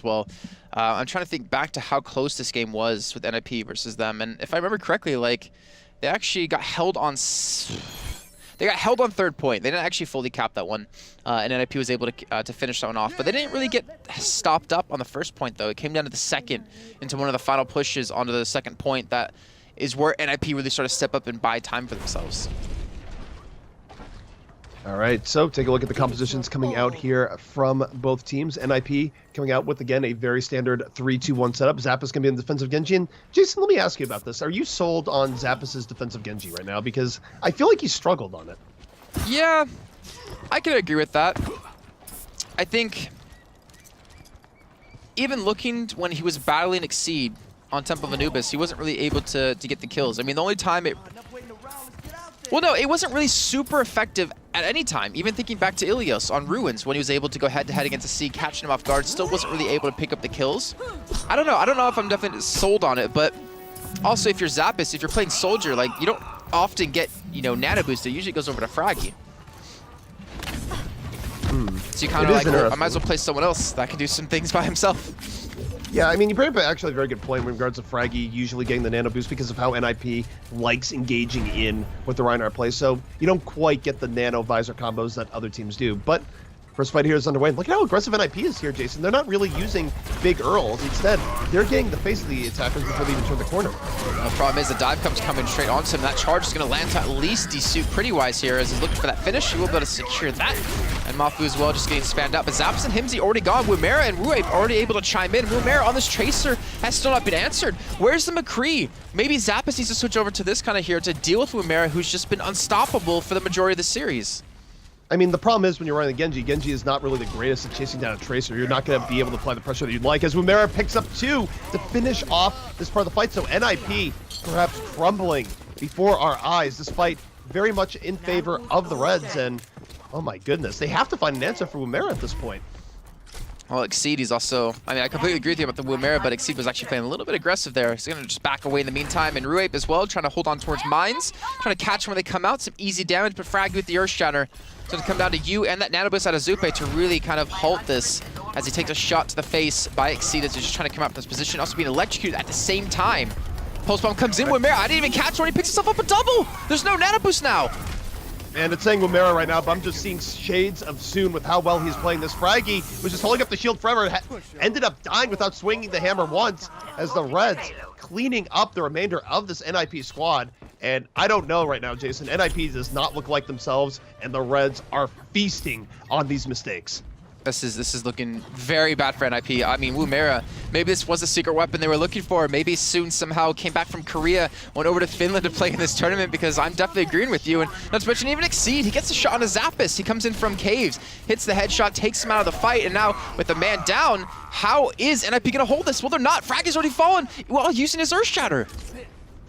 well. I'm trying to think back to how close this game was with NiP versus them, and if I remember correctly, like they actually got held on. They got held on third point. They didn't actually fully cap that one, and NiP was able to finish that one off. But they didn't really get stopped up on the first point, though. It came down to the second, into one of the final pushes onto the second point. That is where NiP really started to step up and buy time for themselves. All right, so take a look at the compositions coming out here from both teams. NiP coming out with, again, a very standard 3-2-1 setup. Zappis going to be in defensive Genji. And Jason, let me ask you about this. Are you sold on Zappas' defensive Genji right now? Because I feel like he struggled on it. Yeah, I can agree with that. I think even looking when he was battling Exceed on Temple of Anubis, he wasn't really able to get the kills. I mean, the only time it... Well, no, it wasn't really super effective at any time. Even thinking back to Ilios on Ruins, when he was able to go head-to-head against Exceed, catching him off guard, still wasn't really able to pick up the kills. I don't know if I'm definitely sold on it, but also if you're Zappis, if you're playing Soldier, like, you don't often get, you know, nano boost. It usually goes over to Fraggy. So you kind of like, well, I might as well play someone else that can do some things by himself. Yeah, I mean, you bring up actually a very good point in regards to Fraggy usually getting the nano boost because of how NiP likes engaging in with the Reinhardt play. So you don't quite get the nano visor combos that other teams do. But first fight here is underway. Look at how aggressive NiP is here, Jason. They're not really using big Earls. Instead, they're getting the face of the attackers before they even turn the corner. The problem is the dive comes coming straight onto him. That charge is going to land to at least desuit pretty wise here as he's looking for that finish. He will be able to secure that. And Mafu as well just getting spammed out. But Zappis and Himsy already gone. Wumera and Ruape already able to chime in. Wumera on this Tracer has still not been answered. Where's the McCree? Maybe Zappis needs to switch over to this kind of hero to deal with Wumera, who's just been unstoppable for the majority of the series. I mean, the problem is when you're running the Genji is not really the greatest at chasing down a Tracer. You're not going to be able to apply the pressure that you'd like, as Wumera picks up 2 to finish off this part of the fight. So NiP perhaps crumbling before our eyes, despite very much in favor of the Reds. And, oh my goodness, they have to find an answer for Wumera at this point. Well, Exceed, he's also... I mean, I completely agree with you about the Wumera, but Exceed was actually playing a little bit aggressive there. He's going to just back away in the meantime. And Ruape as well, trying to hold on towards Mines, trying to catch them when they come out. Some easy damage, but Frag with the Earth Shatter. It's going to come down to you and that Nano Boost out of Zupe to really kind of halt this as he takes a shot to the face by Exceed as he's just trying to come out of this position. Also being electrocuted at the same time. Post bomb comes in, Wumera. I didn't even catch when he picks himself up a double. There's no Nano Boost now. And it's saying Wumera right now, but I'm just seeing shades of Soon with how well he's playing this. Fraggy was just holding up the shield forever, ended up dying without swinging the hammer once, as the Reds cleaning up the remainder of this NiP squad. And I don't know right now, Jason, NiP does not look like themselves, and the Reds are feasting on these mistakes. This is looking very bad for NiP. I mean, Wumera, maybe this was a secret weapon they were looking for. Maybe Soon somehow came back from Korea, went over to Finland to play in this tournament, because I'm definitely agreeing with you. And not to mention even Exceed, he gets a shot on a Zappis. He comes in from caves, hits the headshot, takes him out of the fight, and now with the man down, how is NiP gonna hold this? Well, they're not. Frag has already fallen while using his Earth Shatter.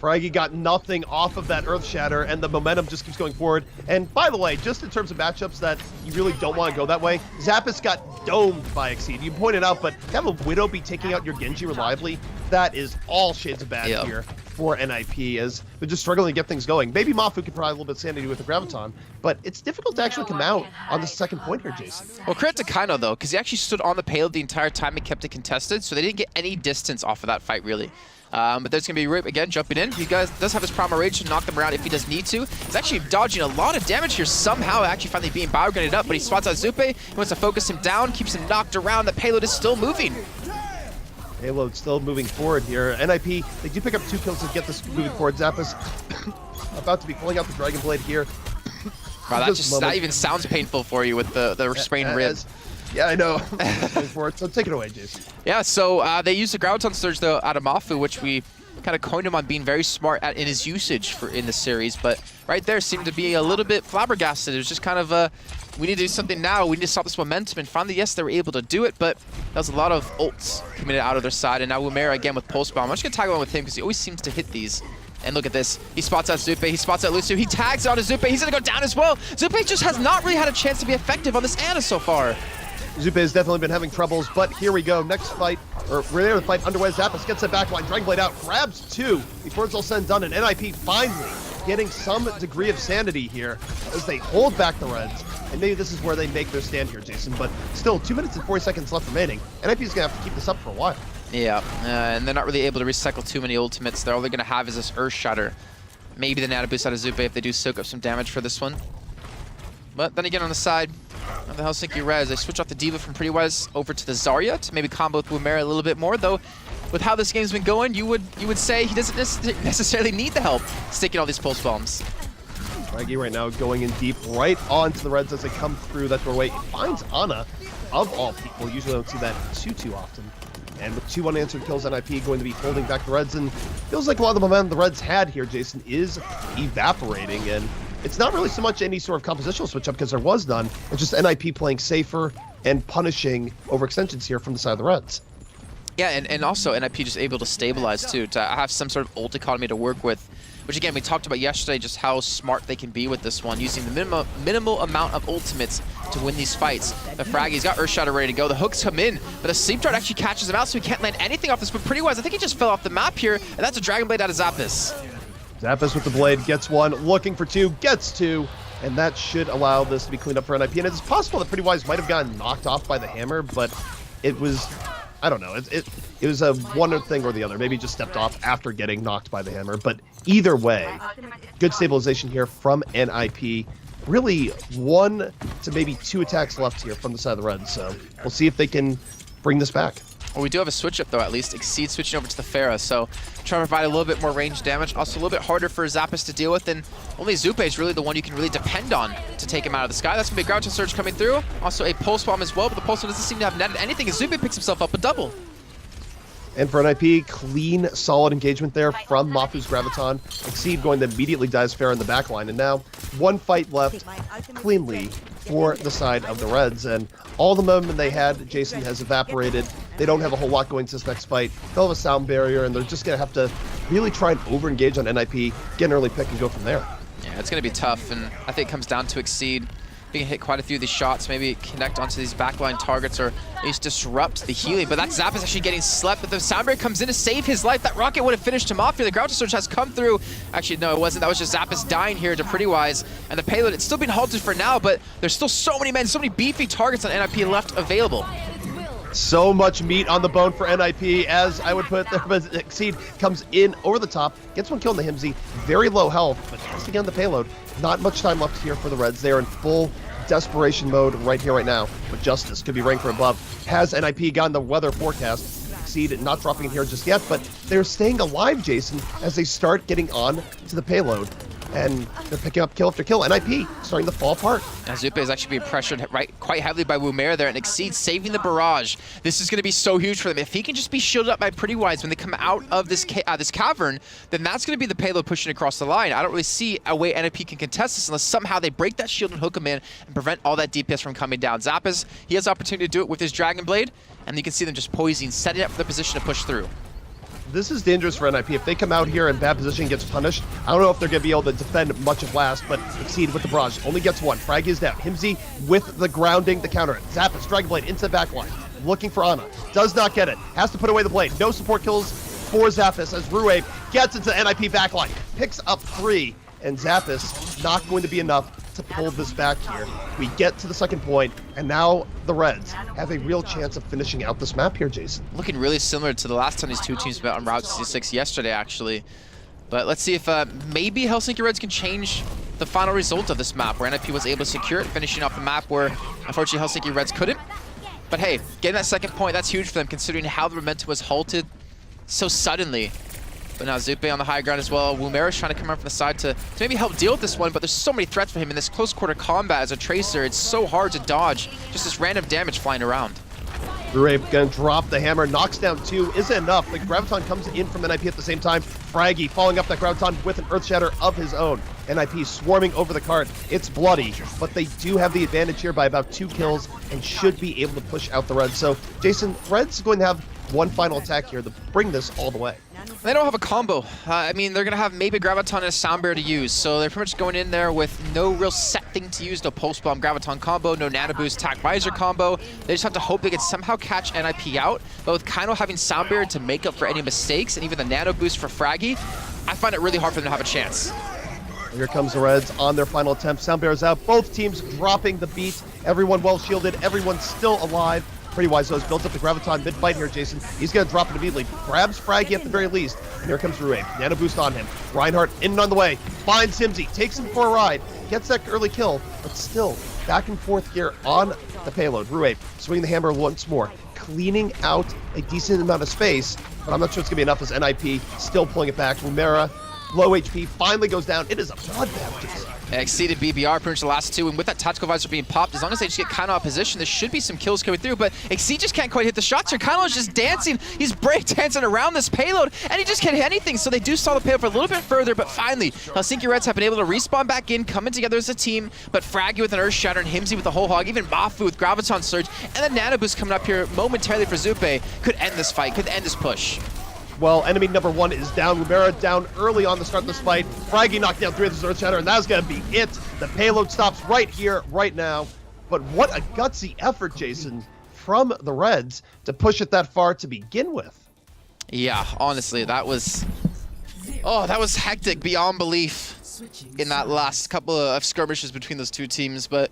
Fraggy got nothing off of that Earth Shatter, and the momentum just keeps going forward. And by the way, just in terms of matchups that you really don't want to go that way, Zappis got domed by Exceed. You pointed out, but to have a Widow be taking out your Genji reliably, that is all shades of bad here for NiP, as they're just struggling to get things going. Maybe Mafu could provide a little bit of sanity with the Graviton, but it's difficult to actually come out on the second point here, Jason. Well, credit to Kaino, though, because he actually stood on the payload the entire time and kept it contested, so they didn't get any distance off of that fight, really. But there's going to be Ruape again jumping in. He does have his Primal Rage to knock them around if he does need to. He's actually dodging a lot of damage here, somehow actually finally being bio-grenaded up, but he spots out Zupe. He wants to focus him down, keeps him knocked around. The payload is still moving. Payload still moving forward here. NiP, they do pick up 2 kills to get this moving forward. Zappis about to be pulling out the Dragon Blade here. Wow, that even sounds painful for you with the sprained rib. Yeah, I know. So take it away, Jason. Yeah, so they used the Graviton Surge, though, out of Mafu, which we kind of coined him on being very smart in his usage in the series. But right there seemed to be a little bit flabbergasted. It was just kind of, we need to do something now. We need to stop this momentum. And finally, yes, they were able to do it, but that was a lot of ults committed out of their side. And now Wumera again with Pulse Bomb. I'm just going to tag along with him because he always seems to hit these. And look at this. He spots out Zupe. He spots out Lucio. He tags out Zupe. He's going to go down as well. Zupe just has not really had a chance to be effective on this Ana so far. Zupe has definitely been having troubles, but here we go. Next fight, or the fight underway. Zappis gets that backline, Dragon Blade out, grabs 2 before it's all said and done, and NiP finally getting some degree of sanity here as they hold back the Reds. and maybe this is where they make their stand here, Jason. But still, 2 minutes and 40 seconds left remaining. NiP is going to have to keep this up for a while. Yeah, and they're not really able to recycle too many ultimates. They're all they're going to have is this Earth Shatter. Maybe the Nano Boost out of Zupe if they do soak up some damage for this one. But then again, on the side of the Helsinki Res, they switch off the D.Va from Prettywise over to the Zarya to maybe combo with Wumer a little bit more, though with how this game's been going, you would say he doesn't necessarily need the help sticking all these pulse bombs. Fraggy right now going in deep right onto the Reds as they come through that doorway. It finds Ana, of all people. Usually don't see that too often. And with 2 unanswered kills, NiP going to be holding back the Reds, and feels like a lot of the momentum the Reds had here, Jason, is evaporating. And it's not really so much any sort of compositional switch up because there was none. It's just NiP playing safer and punishing overextensions here from the side of the Reds. Yeah, and also NiP just able to stabilize too, to have some sort of ult economy to work with. Which again, we talked about yesterday, just how smart they can be with this one, using the minimal amount of ultimates to win these fights. The Fraggy's got Earth Shatter ready to go. The hooks come in, but a Sleep Dart actually catches him out, so he can't land anything off this. But Prettywise, I think he just fell off the map here, and that's a Dragon Blade out of Zappis. Zappis with the blade gets 1, looking for 2, gets 2, and that should allow this to be cleaned up for NiP. And it's possible that Prettywise might have gotten knocked off by the hammer, but it was, I don't know, it was a one thing or the other. Maybe just stepped off after getting knocked by the hammer, but either way, good stabilization here from NiP. Really 1 to maybe 2 attacks left here from the side of the Reds, so we'll see if they can bring this back. Well, we do have a switch up though, at least. Exceed switching over to the Pharah, so trying to provide a little bit more range damage. Also a little bit harder for Zappis to deal with, and only Zupe is really the one you can really depend on to take him out of the sky. That's going to be a Groucho Surge coming through. Also a Pulse Bomb as well, but the Pulse Bomb doesn't seem to have netted anything as Zupe picks himself up a double. And for NiP, clean, solid engagement there from Mafu's Graviton. Exceed going to immediately dies Pharah in the backline, and now 1 fight left cleanly for the side of the Reds. And all the momentum they had, Jason, has evaporated. They don't have a whole lot going to this next fight. They'll have a sound barrier, and they're just going to have to really try and over-engage on NiP, get an early pick, and go from there. Yeah, it's going to be tough, and I think it comes down to Exceed. He can hit quite a few of these shots, maybe connect onto these backline targets or at least disrupt the healing. But that Zap is actually getting slept, but the Soundbreak comes in to save his life. That rocket would have finished him off here. The Groucho Surge has come through. Actually, no, it wasn't. That was just Zappis dying here to Prettywise. And the payload, it's still being halted for now, but there's still so many men, so many beefy targets on NiP left available. So much meat on the bone for NiP, as I would put it there, but Exceed comes in over the top, gets 1 kill in the Himsy, very low health, but has to get on the payload. Not much time left here for the Reds. They are in full desperation mode right here, right now, but Justice could be ranked for above. Has NiP gotten the weather forecast? Exceed not dropping in here just yet, but they're staying alive, Jason, as they start getting on to the payload. And they're picking up kill after kill. NiP starting to fall apart. Now Zupe is actually being pressured quite heavily by Wumer there, and Exceed saving the barrage. This is going to be so huge for them. If he can just be shielded up by Prettywise when they come out of this cavern, then that's going to be the payload pushing across the line. I don't really see a way NiP can contest this unless somehow they break that shield and hook him in and prevent all that DPS from coming down. Zappis, he has the opportunity to do it with his Dragon Blade, and you can see them just poising, setting up for the position to push through. This is dangerous for NiP. If they come out here in bad position and gets punished, I don't know if they're going to be able to defend much of last, but Exceed with the barrage. Only gets 1. Frag is down. Himsy with the grounding, the counter. Zappis, Dragon Blade into the back line. Looking for Ana. Does not get it. Has to put away the blade. No support kills for Zappis as Ruave gets into the NiP backline. Picks up 3, and Zappis not going to be enough to pull this back here. We get to the second point, and now the Reds have a real chance of finishing out this map here, Jason. Looking really similar to the last time these two teams met on Route 66 yesterday, actually. But let's see if maybe Helsinki Reds can change the final result of this map, where NiP was able to secure it, finishing off the map where, unfortunately, Helsinki Reds couldn't. But hey, getting that second point, that's huge for them, considering how the momentum was halted so suddenly. But now Zupe on the high ground as well. Wumer is trying to come around from the side to maybe help deal with this one, but there's so many threats for him in this close quarter combat as a Tracer. It's so hard to dodge, just this random damage flying around. Ruave gonna drop the hammer, knocks down 2, isn't enough. The Graviton comes in from the NiP at the same time. Fraggy following up that Graviton with an Earth Shatter of his own. NiP swarming over the cart. It's bloody, but they do have the advantage here by about 2 kills and should be able to push out the Reds. So, Jason, Reds going to have 1 final attack here to bring this all the way. They don't have a combo. I mean, they're going to have maybe a Graviton and a Sound Bear to use, so they're pretty much going in there with no real set thing to use. No Pulse Bomb Graviton combo, no Nano Boost Tac Visor combo. They just have to hope they can somehow catch NiP out, but with Kaino having Sound Bear to make up for any mistakes, and even the Nano Boost for Fraggy, I find it really hard for them to have a chance. Here comes the Reds on their final attempt. Sound Bear's out. Both teams dropping the beat. Everyone well shielded. Everyone still alive. Pretty wise though. He's built up the Graviton mid-fight here, Jason. He's going to drop it immediately. Grabs Fraggy at the very least. And here comes Rue. Nano boost on him. Reinhardt in and on the way. Finds Himsy. Takes him for a ride. Gets that early kill. But still, back and forth here on the payload. Rue swinging the hammer once more. Cleaning out a decent amount of space. But I'm not sure it's going to be enough as NiP still pulling it back. Rumera, low HP, finally goes down. It is a bloodbath, Jason. Exceeded BBR pretty much the last two, and with that tactical visor being popped, as long as they just get Kano out of position, there should be some kills coming through, but Exceed just can't quite hit the shots here. Kano's just dancing, he's breakdancing around this payload, and he just can't hit anything, so they do stall the payload for a little bit further, but finally, Helsinki Reds have been able to respawn back in, coming together as a team, but Fraggy with an Earth Shatter and Himsy with the whole hog, even Mafu with Graviton Surge, and the Nano Boost coming up here momentarily for Zupe could end this fight, could end this push. Well, enemy number one is down. Rumera down early on the start of this fight. Fraggy knocked down 3 of the Earth Shatter, and that's going to be it. The payload stops right here, right now. But what a gutsy effort, Jason, from the Reds to push it that far to begin with. Yeah, honestly, that was... Oh, that was hectic beyond belief in that last couple of skirmishes between those two teams, but...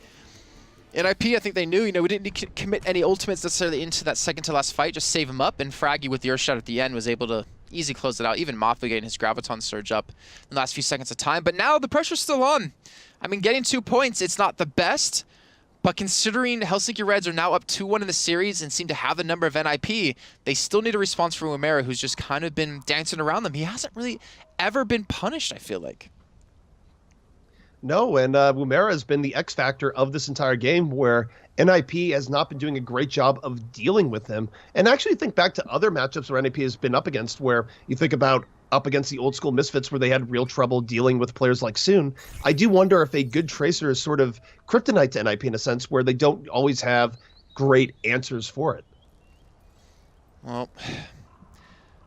NiP, I think they knew, we didn't need to commit any ultimates necessarily into that second to last fight, just save him up, and Fraggy with the Earth Shot at the end was able to easily close it out. Even Mafu getting his Graviton Surge up in the last few seconds of time, but now the pressure's still on. I mean, getting 2 points, it's not the best, but considering Helsinki Reds are now up 2-1 in the series and seem to have the number of NiP, they still need a response from Umera, who's just kind of been dancing around them. He hasn't really ever been punished, I feel like. No, and Wumera has been the X factor of this entire game, where NiP has not been doing a great job of dealing with him. And actually think back to other matchups where NiP has been up against, where you think about up against the old school Misfits where they had real trouble dealing with players like Soon. I do wonder if a good Tracer is sort of kryptonite to NiP in a sense, where they don't always have great answers for it. Well,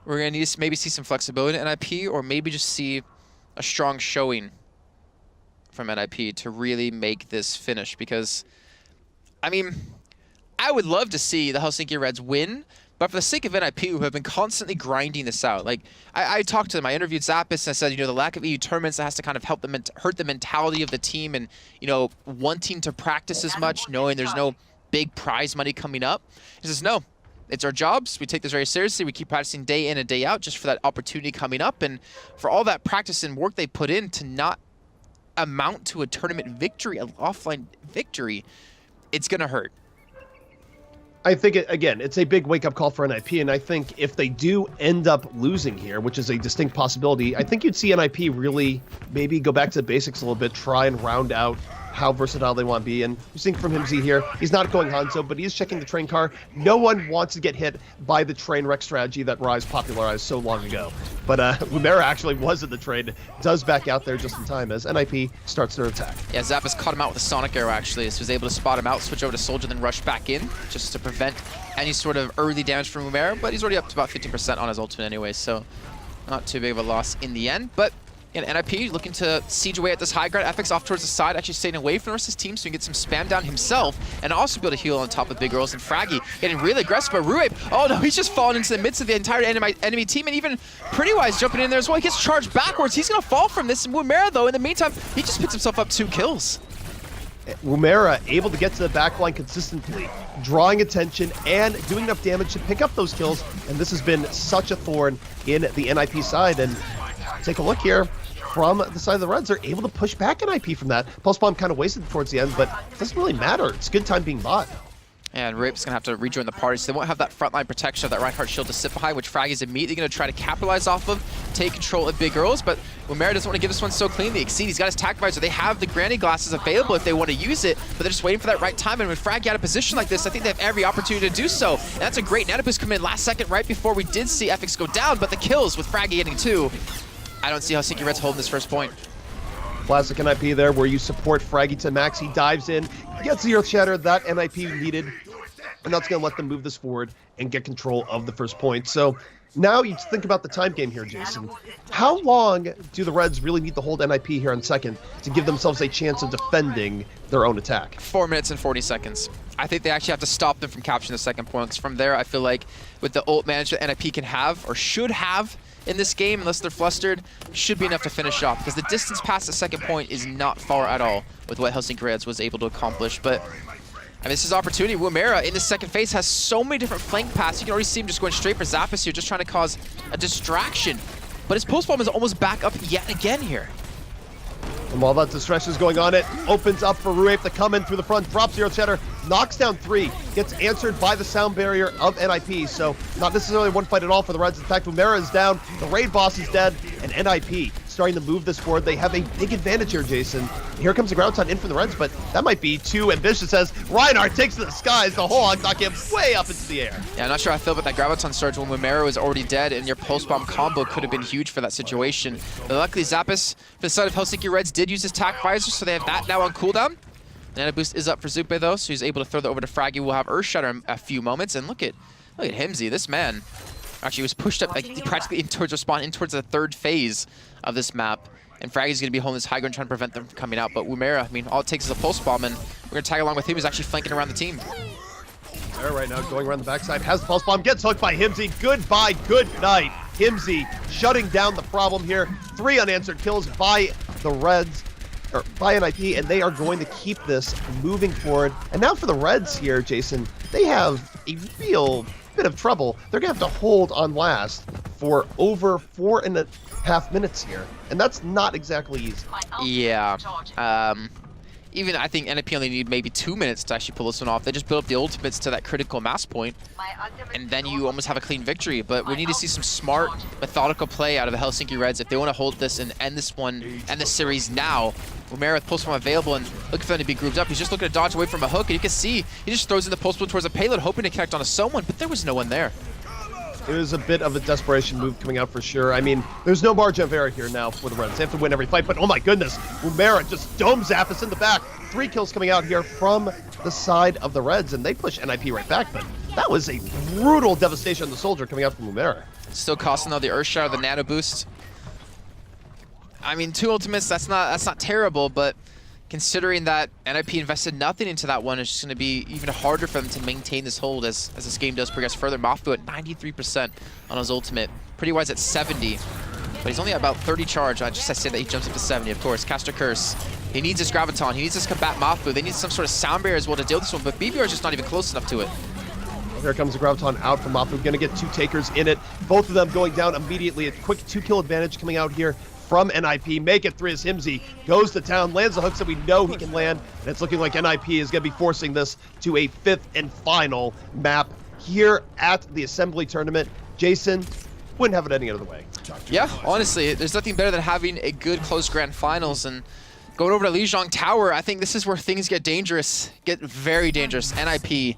we're going to need to maybe see some flexibility in NiP, or maybe just see a strong showing from NiP to really make this finish, because I mean, I would love to see the Helsinki Reds win, but for the sake of NiP, who have been constantly grinding this out, like I talked to them, I interviewed Zappis, and I said, the lack of EU tournaments, that has to kind of help them hurt the mentality of the team, and wanting to practice as much, knowing there's no big prize money coming up. He says, no, it's our jobs. We take this very seriously. We keep practicing day in and day out just for that opportunity coming up, and for all that practice and work they put in to not amount to a tournament victory, an offline victory, it's going to hurt. I think, again, it's a big wake-up call for NiP, and I think if they do end up losing here, which is a distinct possibility, I think you'd see NiP really maybe go back to the basics a little bit, try and round out how versatile they want to be. And you're seeing from Himsy here, he's not going Hanzo, but he is checking the train car. No one wants to get hit by the train wreck strategy that Rise popularized so long ago. But Wumera actually was in the train, does back out there just in time as NiP starts their attack. Yeah, Zappis caught him out with a Sonic Arrow, actually, so was able to spot him out, switch over to Soldier, then rush back in, just to prevent any sort of early damage from Wumera, but he's already up to about 15% on his ultimate anyway, so not too big of a loss in the end. But NiP looking to siege away at this high ground. FX off towards the side, actually staying away from the rest of his team so he can get some spam down himself and also be able to heal on top of Big Girls. And Fraggy getting really aggressive, but Ruape, oh no, he's just fallen into the midst of the entire enemy team, and even Prettywise jumping in there as well. He gets charged backwards. He's going to fall from this. And Wumera, though, in the meantime, he just picks himself up 2 kills. Wumera able to get to the backline consistently, drawing attention and doing enough damage to pick up those kills. And this has been such a thorn in the NiP side. And take a look here. From the side of the Reds, they're able to push back NiP from that. Pulse Bomb kind of wasted towards the end, but it doesn't really matter. It's good time being bought. And Rape's going to have to rejoin the party, so they won't have that frontline protection of that Reinhardt shield to sit behind, which Fraggy's immediately going to try to capitalize off of, take control of Big Girls, but Wumera doesn't want to give this one so cleanly. Exceed, he's got his tac visor. They have the granny glasses available if they want to use it, but they're just waiting for that right time, and with Fraggy out of position like this, I think they have every opportunity to do so. And that's a great Nano Boost coming in last second right before we did see FX go down, but the kills with Fraggy getting 2. I don't see Helsinki Reds holding this first point. Classic NiP there, where you support Fraggy to max. He dives in, gets the Earth Shatter that NiP needed, and that's going to let them move this forward and get control of the first point. So Now you think about the time game here, Jason. How long do the Reds really need to hold NiP here on second to give themselves a chance of defending their own attack? 4 minutes and 40 seconds. I think they actually have to stop them from capturing the second point. 'Cause from there, I feel like with the ult management NiP can have, or should have, in this game, unless they're flustered, should be enough to finish off. Because the distance past the second point is not far at all with what Helsinki Reds was able to accomplish. But I mean, this is opportunity. Woomera in the second phase has so many different flank paths. You can already see him just going straight for Zappis here, just trying to cause a distraction. But his post bomb is almost back up yet again here. And while that distress is going on, it opens up for Ruape to come in through the front, drops Zero Cheddar, knocks down 3, gets answered by the sound barrier of NiP, so not necessarily one fight at all for the Reds. In fact, Woomera is down, the raid boss is dead, and NiP starting to move this forward. They have a big advantage here, Jason. Here comes the ground sound in from the Reds, but that might be too ambitious as Reinhardt takes to the skies, the whole hog knock him way up into the air. Yeah, I'm not sure how I feel about that Graviton surge when Woomera was already dead, and your post-bomb combo could have been huge for that situation. But luckily, Zappis, for the side of Helsinki Reds, did use his tac visor, so they have that now on cooldown. Nano boost is up for Zupe though, so he's able to throw that over to Fraggy. We'll have Earthshatter in a few moments, and look at Himsy, this man. Actually, was pushed up like, practically in towards respawn, in towards the third phase of this map. And Fraggy's going to be holding this high ground, trying to prevent them from coming out. But Woomera, I mean, all it takes is a pulse bomb, and we're going to tag along with him. He's actually flanking around the team. There right now, going around the backside, has the pulse bomb, gets hooked by Himsy. Goodbye, good night. Himsy shutting down the problem here. 3 unanswered kills by the Reds, or by NiP, and they are going to keep this moving forward. And now for the Reds here, Jason, they have a real bit of trouble. They're going to have to hold on last for over 4.5 minutes here, and that's not exactly easy. Yeah. Even I think NiP only need maybe 2 minutes to actually pull this one off. They just build up the ultimates to that critical mass point, and then you almost have a clean victory. But we need to see some smart, methodical play out of the Helsinki Reds if they want to hold this and end this one, end this series now. Woomera with pulse bomb available and looking for them to be grouped up. He's just looking to dodge away from a hook, and you can see he just throws in the pulse bomb towards a payload, hoping to connect onto someone, but there was no one there. It was a bit of a desperation move coming out for sure. I mean, there's no margin of error here now for the Reds. They have to win every fight, but oh my goodness, Woomera just domes Zappis in the back. 3 kills coming out here from the side of the Reds, and they push NiP right back, but that was a brutal devastation on the soldier coming out from Woomera. Still costing though the Earthshatter, the nano boost. I mean, 2 ultimates, that's not terrible, but considering that NiP invested nothing into that one, it's just going to be even harder for them to maintain this hold as this game does progress further. Mafu at 93% on his ultimate. Pretty wise at 70, but he's only at about 30 charge. I said that he jumps up to 70, of course. Caster Curse. He needs his Graviton. He needs this combat Mafu. They need some sort of sound barrier as well to deal with this one, but BBR is just not even close enough to it. Well, here comes the Graviton out from Mafu. Going to get 2 takers in it. Both of them going down immediately. A quick 2-kill advantage coming out here from NiP. Make it 3 as Himsy goes to town, lands the hooks that we know he can land, and it's looking like NiP is going to be forcing this to a 5th and final map here at the Assembly Tournament. Jason, wouldn't have it any other way. Yeah, honestly, there's nothing better than having a good close grand finals, and going over to Lijiang Tower, I think this is where things get dangerous, get very dangerous. NiP